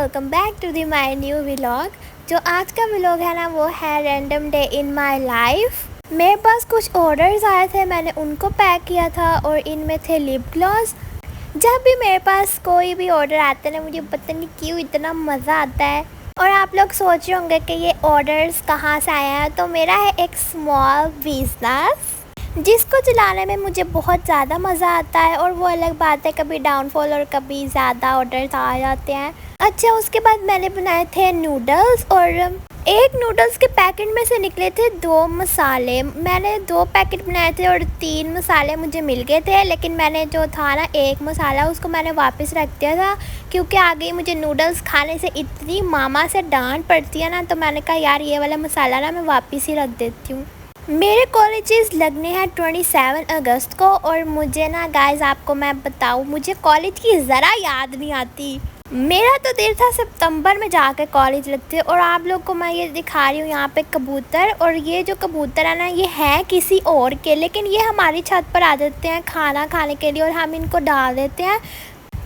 Welcome back to the my new vlog. जो आज का व्लॉग है ना वो है random day in my life. मेरे पास कुछ ऑर्डर्स आए थे, मैंने उनको पैक किया था और इनमें थे लिप ग्लॉस। जब भी मेरे पास कोई भी ऑर्डर आता है ना मुझे पता नहीं क्यों इतना मज़ा आता है। और आप लोग सोच रहे होंगे कि ये ऑर्डर्स कहाँ से आए हैं, तो मेरा है एक स्मॉल बिजनेस जिसको चलाने में मुझे बहुत ज़्यादा मज़ा आता है। और वो अलग बात है, कभी डाउनफॉल और कभी ज़्यादा ऑर्डर्स आ जाते हैं। अच्छा, उसके बाद मैंने बनाए थे नूडल्स और एक नूडल्स के पैकेट में से निकले थे 2 मसाले। मैंने 2 पैकेट बनाए थे और 3 मसाले मुझे मिल गए थे, लेकिन मैंने जो था ना एक मसाला उसको मैंने वापस रख दिया था क्योंकि आगे मुझे नूडल्स खाने से इतनी मामा से डांट पड़ती है ना, तो मैंने कहा यार ये वाला मसाला ना मैं वापस ही रख देती हूँ। मेरे कॉलेजेस लगने हैं 27 अगस्त को और मुझे ना गाइस आपको मैं बताऊँ मुझे कॉलेज की ज़रा याद नहीं आती। मेरा तो दिल था सितंबर में जाकर कॉलेज लगते। और आप लोग को मैं ये दिखा रही हूँ यहाँ पे कबूतर, और ये जो कबूतर है ना ये है किसी और के, लेकिन ये हमारी छत पर आ जाते हैं खाना खाने के लिए और हम इनको डाल देते हैं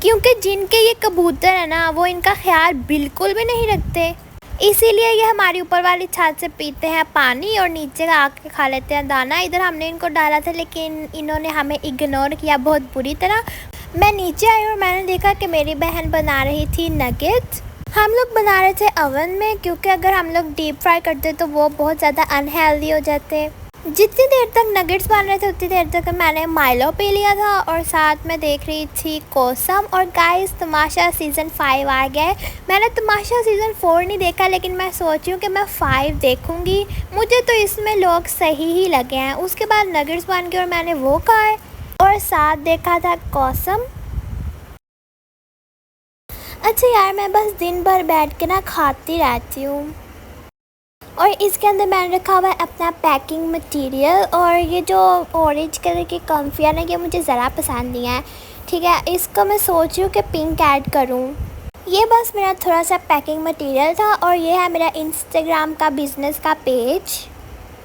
क्योंकि जिनके ये कबूतर है ना वो इनका ख्याल बिल्कुल भी नहीं रखते। इसीलिए ये हमारी ऊपर वाली छत से पीते हैं पानी और नीचे आके खा लेते हैं दाना। इधर हमने इनको डाला था लेकिन इन्होंने हमें इग्नोर किया बहुत बुरी तरह। मैं नीचे आई और मैंने देखा कि मेरी बहन बना रही थी नगेट्स। हम लोग बना रहे थे ओवन में क्योंकि अगर हम लोग डीप फ्राई करते तो वो बहुत ज़्यादा अनहेल्दी हो जाते। जितनी देर तक नगेट्स बन रहे थे उतनी देर तक मैंने माइलो पी लिया था और साथ में देख रही थी कोसम। और गाइस तमाशा सीज़न 5 आ गया है। मैंने तमाशा सीज़न 4 नहीं देखा लेकिन मैं सोच रही हूँ कि मैं 5 देखूँगी। मुझे तो इसमें लोग सही ही लगे हैं। उसके बाद नगेट्स बन गए और मैंने वो खाए और साथ देखा था कोसम। अच्छा यार मैं बस दिन भर बैठ के ना खाती रहती हूँ। और इसके अंदर मैंने रखा हुआ है अपना पैकिंग मटेरियल। और ये जो ऑरेंज कलर की कम्फी है ना ये मुझे ज़रा पसंद नहीं है। ठीक है, इसको मैं सोच रही हूँ कि पिंक ऐड करूँ। ये बस मेरा थोड़ा सा पैकिंग मटेरियल था। और ये है मेरा इंस्टाग्राम का बिज़नेस का पेज।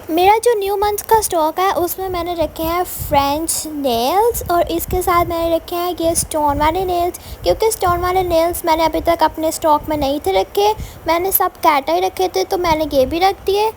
मेरा जो न्यू मंथ का स्टॉक है उसमें मैंने रखे हैं फ्रेंच नेल्स और इसके साथ मैंने रखे हैं ये स्टोन वाले नेल्स, क्योंकि स्टोन वाले नेल्स मैंने अभी तक अपने स्टॉक में नहीं थे रखे। मैंने सब कैटा ही रखे थे तो मैंने ये भी रख दिए।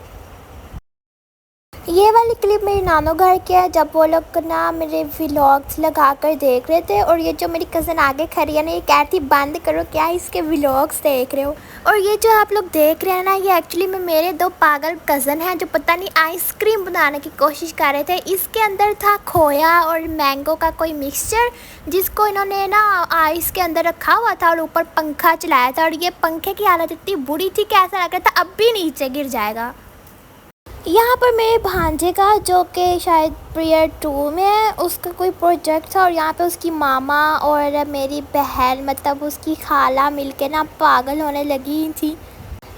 ये वाली क्लिप मेरी नानो घर की है जब वो लोग ना मेरे व्लॉग्स लगा कर देख रहे थे। और ये जो मेरी कज़न आगे खड़ी है ना ये कहती बंद करो क्या इसके व्लॉग्स देख रहे हो। और ये जो आप लोग देख रहे हैं ना ये एक्चुअली में मेरे 2 पागल कज़न हैं जो पता नहीं आइसक्रीम बनाने की कोशिश कर रहे थे। इसके अंदर था खोया और मैंगो का कोई मिक्सचर जिसको इन्होंने ना आइस के अंदर रखा हुआ था और ऊपर पंखा चलाया था। और ये पंखे की हालत इतनी बुरी थी कि ऐसा लग रहा था अब भी नीचे गिर जाएगा। यहाँ पर मेरे भांजे का जो कि शायद प्रीयर 2 में है उसका कोई प्रोजेक्ट था और यहाँ पे उसकी मामा और मेरी बहन मतलब उसकी खाला मिलके ना पागल होने लगी थी।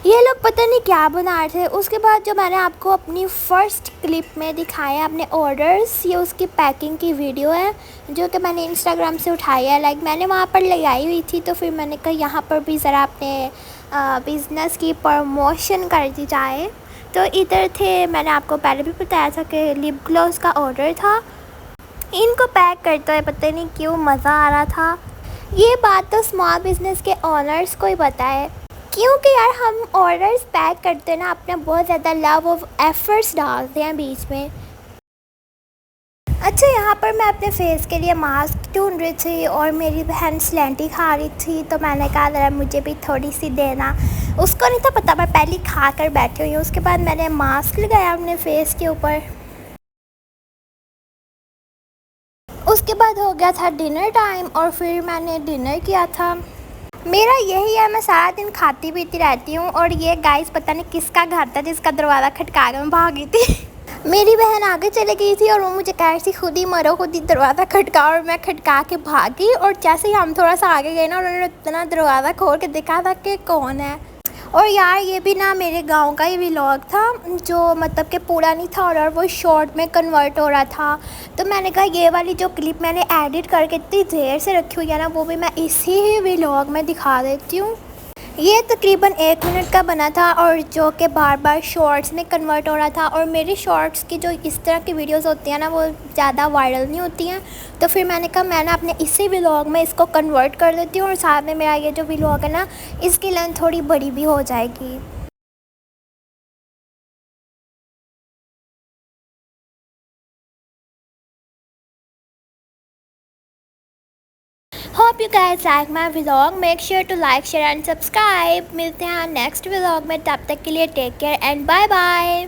ये लोग पता नहीं क्या बना रहे थे। उसके बाद जो मैंने आपको अपनी फ़र्स्ट क्लिप में दिखाया अपने ऑर्डर्स, ये उसकी पैकिंग की वीडियो है जो कि मैंने इंस्टाग्राम से उठाई है। लाइक मैंने वहाँ पर लगाई हुई थी तो फिर मैंने कहा यहाँ पर भी ज़रा अपने बिज़नेस की प्रमोशन कर दी जाए। तो इधर थे, मैंने आपको पहले भी बताया था कि लिप ग्लॉस का ऑर्डर था। इनको पैक करते हुए पता नहीं क्यों मज़ा आ रहा था। ये बात तो स्मॉल बिज़नेस के ऑनर्स को ही पता है क्योंकि यार हम ऑर्डर्स पैक करते हैं ना अपना बहुत ज़्यादा लव ऑफ एफर्ट्स डालते हैं बीच में। अच्छा, यहाँ पर मैं अपने फेस के लिए मास्क ढूंढ रही थी और मेरी बहन स्लैंटी खा रही थी तो मैंने कहा ज़रा मुझे भी थोड़ी सी देना। उसको नहीं था पता, मैं पहले खा कर बैठी हुई हूँ। उसके बाद मैंने मास्क लगाया अपने फेस के ऊपर। उसके बाद हो गया था डिनर टाइम और फिर मैंने डिनर किया था। मेरा यही है, मैं सारा दिन खाती पीती रहती हूँ। और ये गाइस पता नहीं किसका घर था जिसका दरवाज़ा खटका कर मैं भागी थी। मेरी बहन आगे चली गई थी और वो मुझे कह रही थी खुद ही मरो खुद ही दरवाज़ा खटका, और मैं खटका के भागी। और जैसे ही हम थोड़ा सा आगे गए ना उन्होंने इतना दरवाज़ा खोल के देखा था कि कौन है। और यार ये भी ना मेरे गांव का ही व्लॉग था जो मतलब कि पूरा नहीं था और वो शॉर्ट में कन्वर्ट हो रहा था। तो मैंने कहा ये वाली जो क्लिप मैंने एडिट करके इतनी देर से रखी हुई है ना वो भी मैं इसी ही व्लॉग में दिखा देती हूँ। ये तकरीबन 1 मिनट का बना था और जो कि बार बार शॉर्ट्स में कन्वर्ट हो रहा था। और मेरी शॉर्ट्स की जो इस तरह की वीडियोस होती हैं ना, वो ज़्यादा वायरल नहीं होती हैं। तो फिर मैंने कहा मैं ना अपने इसी व्लॉग में इसको कन्वर्ट कर देती हूँ और साथ में मेरा ये जो व्लॉग है ना, इसकी लेंथ थोड़ी बड़ी भी हो जाएगी। Hope you guys like my vlog. Make sure to like share and subscribe. मिलते हैं नेक्स्ट व्लॉग में, तब तक के लिए take care and bye bye.